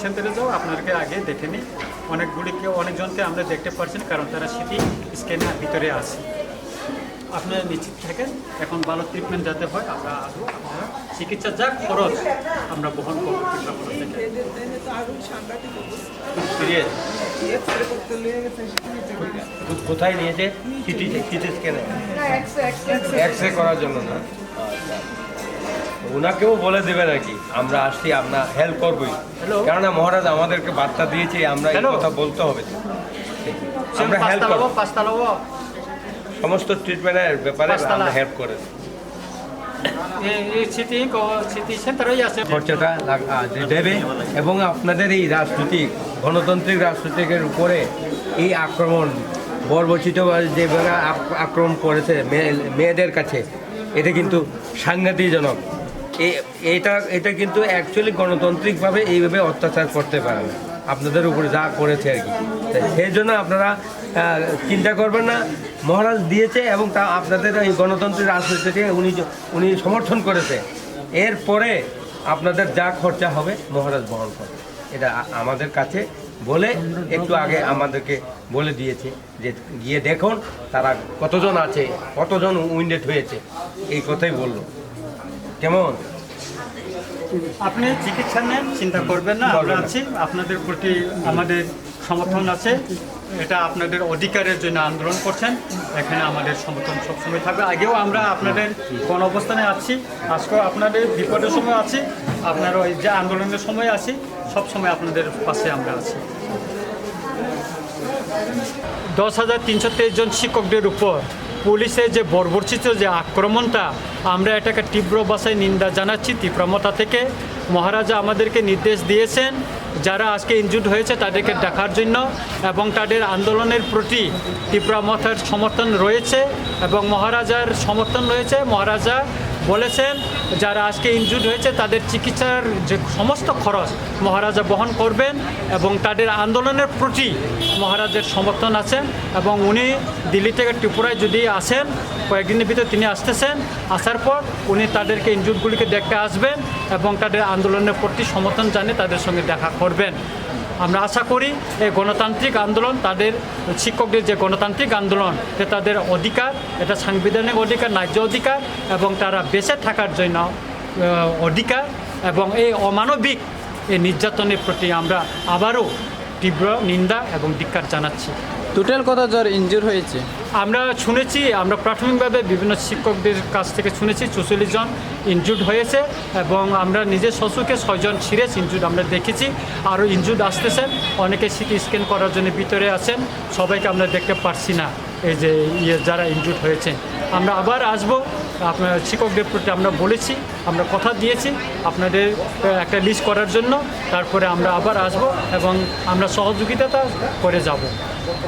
সেন্টারে যাও আপনাকে আগে দেখে নিই। অনেকজনকে আমরা দেখতে পারছি না, কারণ তারা সিটি স্ক্যানের ভিতরে আছে। আপনারা নিশ্চিত থাকেন, এখন ভালো ট্রিটমেন্ট যাতে হয় আমরা আসবো। আপনারা চিকিৎসা যা খরচ আমরা বহন করবো। কোথায় নিয়েছে? সিটি স্ক্যানে এক্স-রে করার জন্য না? ওনাকেও বলে দেবে নাকি আমরা আসছি, আমরা হেল্প করবোই। কেননা মহারাজ আমাদেরকে বার্তা দিয়েছে, আমরা এই কথা বলতে হবে, আমরা হেল্প করবো। সমস্ত ট্রিটমেন্টের ব্যাপারে আমরা হেল্প করে খরচাটা দেবে। এবং আপনাদের এই রাজনৈতিক গণতান্ত্রিক রাজনৈতিকের উপরে এই আক্রমণ বর্বরচিত যেভাবে আক্রমণ করেছে মেয়েদের কাছে, এটা কিন্তু সাংঘাতিকজনক। এটা কিন্তু অ্যাকচুয়ালি গণতান্ত্রিকভাবে এইভাবে অত্যাচার করতে পারে না, আপনাদের উপরে যা করেছে আর কি। সেই জন্য আপনারা চিন্তা করবেন না, মহারাজ দিয়েছে এবং তা আপনাদের এই গণতান্ত্রিক রাজনীতিকে উনি সমর্থন করেছে। এরপরে আপনাদের যা খরচা হবে মহারাজ বহন করবে। এটা আমাদের কাছে বলে একটু আগে আমাদেরকে বলে দিয়েছে যে গিয়ে দেখুন তারা কতজন আছে, কতজন উইন্ডেড হয়েছে, এই কথাই বললো। কেমন? আপনি চিকিৎসা নেন, চিন্তা করবেন না, আমরা আছি। আপনাদের প্রতি আমাদের সমর্থন আছে। এটা আপনাদের অধিকারের জন্য আন্দোলন করছেন, এখানে আমাদের সমর্থন সবসময় থাকবে। আগেও আমরা আপনাদের গণ অবস্থানে আছি, আজকেও আপনাদের বিপদের সময় আছি, আপনারা ওই যে আন্দোলনের সময় আছি, সবসময় আপনাদের পাশে আমরা আছি। 10,323 জন শিক্ষকদের উপর পুলিশের যে বর্বরচিত যে আক্রমণটা, আমরা এটাকে তীব্র ভাষায় নিন্দা জানাচ্ছি। তীব্রমতা থেকে মহারাজা আমাদেরকে নির্দেশ দিয়েছেন যারা আজকে ইনজুর্ড হয়েছে তাদেরকে দেখার জন্য, এবং তাদের আন্দোলনের প্রতি তীব্রমতার সমর্থন রয়েছে এবং মহারাজার সমর্থন রয়েছে। মহারাজা বলেছেন যারা আজকে ইনজুর্ড হয়েছে তাদের চিকিৎসার যে সমস্ত খরচ মহারাজা বহন করবেন, এবং তাদের আন্দোলনের প্রতি মহারাজের সমর্থন আছেন। এবং উনি দিল্লি থেকে ত্রিপুরায় যদি আসেন, কয়েকদিনের ভিতরে তিনি আসতেছেন, আসার পর উনি তাদেরকে ইনজুর্ডগুলিকে দেখতে আসবেন এবং তাদের আন্দোলনের প্রতি সমর্থন জানিয়ে তাদের সঙ্গে দেখা করবেন। আমরা আশা করি এই গণতান্ত্রিক আন্দোলন, তাদের শিক্ষকদের যে গণতান্ত্রিক আন্দোলন, এটা তাদের অধিকার, এটা সাংবিধানিক অধিকার, ন্যায্য অধিকার, এবং তারা বেঁচে থাকার জন্য অধিকার। এবং এই অমানবিক এই নির্যাতনের প্রতি আমরা আবারও তীব্র নিন্দা এবং ধিক্কার জানাচ্ছি। টোটাল কতজন ইনজুর হয়েছে? আমরা শুনেছি, আমরা প্রাথমিকভাবে বিভিন্ন শিক্ষকদের কাছ থেকে শুনেছি 44 জন ইনজুর্ড হয়েছে, এবং আমরা নিজের শ্বশুরকে 6 জন সিরিয়াস ইনজুর্ড আমরা দেখেছি। আরও ইনজুর্ড আসতেছেন, অনেকে সিটি স্ক্যান করার জন্য ভিতরে আছেন, সবাইকে আমরা দেখতে পারছি না। এই যে যারা ইনজুর্ড হয়েছে, আমরা আবার আসবো। আপনার শিক্ষকদের প্রতি আমরা বলেছি, আমরা কথা দিয়েছি আপনাদের একটা লিস্ট করার জন্য, তারপরে আমরা আবার আসবো এবং আমরা সহযোগিতা করে যাব।